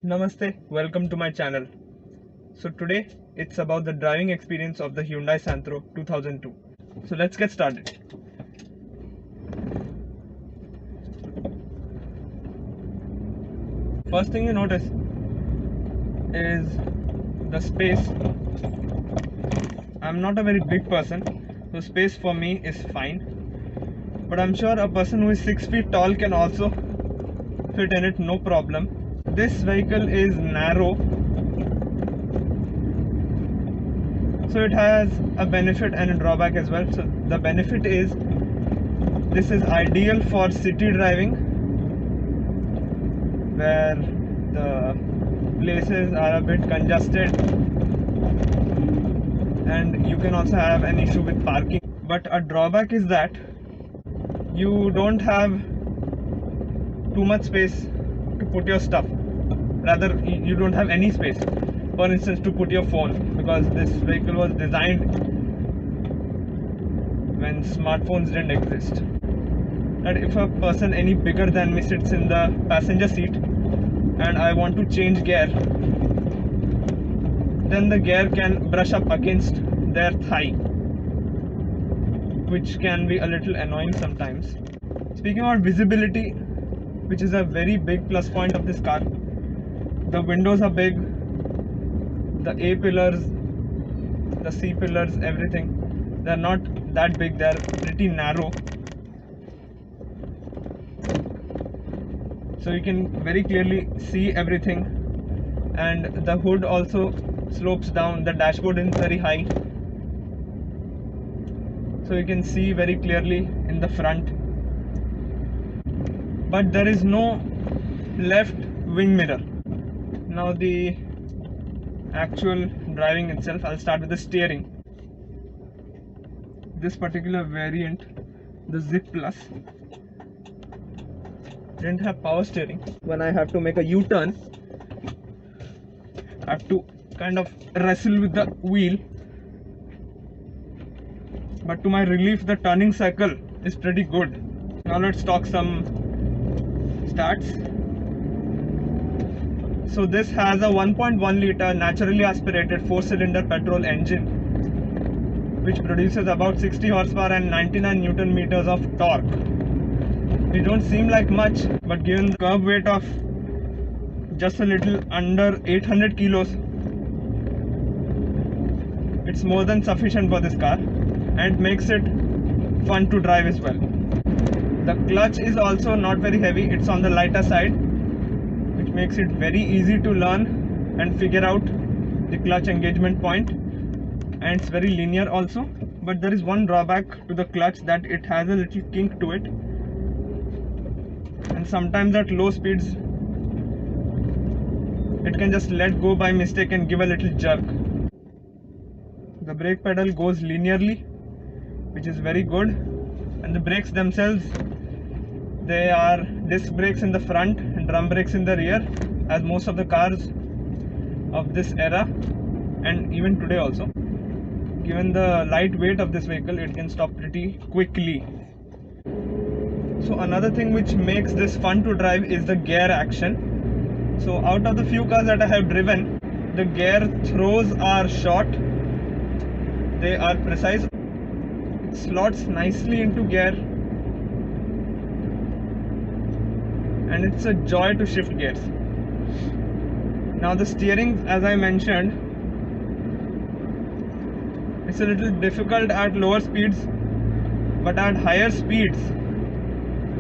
Namaste, welcome to my channel. So today it's about the driving experience of the Hyundai Santro 2002. So let's get started. First thing you notice is the space. I'm not a very big person, so space for me is fine. But I'm sure a person who is 6 feet tall can also fit in it, no problem. This vehicle is narrow, so it has a benefit and a drawback as well. So the benefit is this is ideal for city driving, where the places are a bit congested and you can also have an issue with parking. But a drawback is that you don't have too much space to put your stuff. Rather, you don't have any space, for instance, to put your phone, because this vehicle was designed when smartphones didn't exist. That if a person any bigger than me sits in the passenger seat and I want to change gear, then the gear can brush up against their thigh, which can be a little annoying sometimes. Speaking about visibility, which is a very big plus point of this car, the windows are big, the A pillars, the C pillars, everything, they're not that big, they're pretty narrow. So you can very clearly see everything, and the hood also slopes down, the dashboard is very high, so you can see very clearly in the front. But there is no left wing mirror. Now the actual driving itself, I'll start with the steering. This particular variant, the Zip Plus, didn't have power steering. When I have to make a U-turn, I have to kind of wrestle with the wheel. But to my relief, the turning circle is pretty good. Now let's talk some stats. So this has a 1.1 liter naturally aspirated 4-cylinder petrol engine, which produces about 60 horsepower and 99 newton meters of torque. It don't seem like much, but given the curb weight of just a little under 800 kilos, it's more than sufficient for this car, and it makes it fun to drive as well. The clutch is also not very heavy, it's on the lighter side, which makes it very easy to learn and figure out the clutch engagement point, and it's very linear also. But there is one drawback to the clutch, that it has a little kink to it, and sometimes at low speeds it can just let go by mistake and give a little jerk. The brake pedal goes linearly, which is very good, and the brakes themselves, they are disc brakes in the front and drum brakes in the rear, as most of the cars of this era and even today also. Given the light weight of this vehicle, it can stop pretty quickly. So another thing which makes this fun to drive is the gear action. So out of the few cars that I have driven, the gear throws are short, they are precise, it slots nicely into gear, and it's a joy to shift gears. Now the steering, as I mentioned, it's a little difficult at lower speeds, but at higher speeds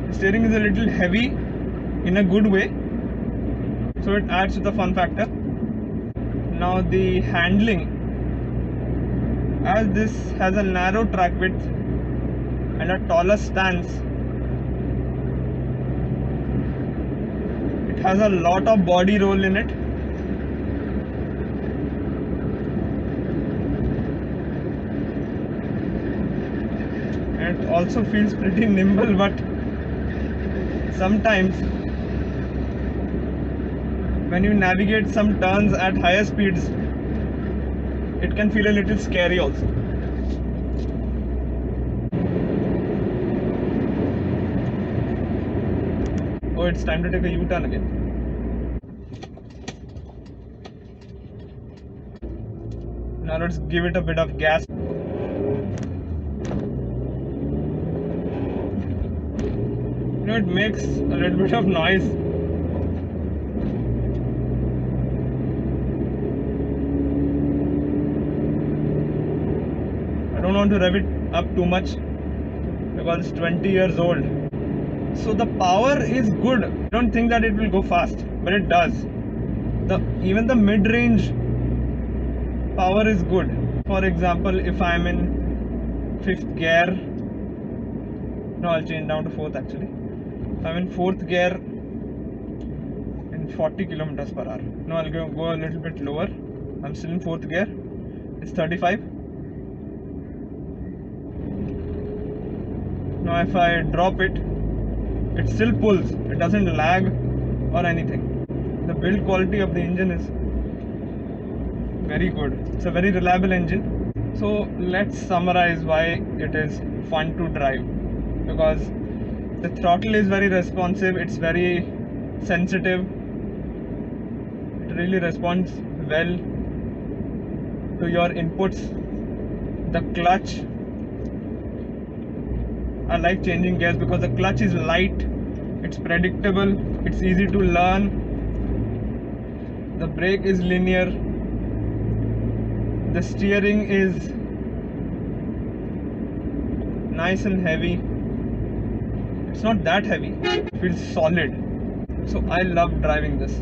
the steering is a little heavy in a good way, so it adds to the fun factor. Now the handling, as this has a narrow track width and a taller stance, it has a lot of body roll in it. And it also feels pretty nimble, but sometimes when you navigate some turns at higher speeds, it can feel a little scary also. Oh, it's time to take a U-turn again. Now let's give it a bit of gas. It makes a little bit of noise. I don't want to rev it up too much because it's 20 years old. So the power is good. I don't think that it will go fast, but it does. Even the mid-range power is good. For example, if I'm in 5th gear, no, I'll change down to 4th actually. If I'm in 4th gear in 40 kilometers per hour. No, I'll go a little bit lower. I'm still in 4th gear. It's 35. Now if I drop it, it still pulls. It doesn't lag or anything. The build quality of the engine is very good. It's a very reliable engine. So let's summarize why it is fun to drive. Because the throttle is very responsive. It's very sensitive. It really responds well to your inputs. The clutch, I like changing gears because the clutch is light, it's predictable, it's easy to learn. The brake is linear. The steering is nice and heavy. It's not that heavy, it feels solid. So I love driving this.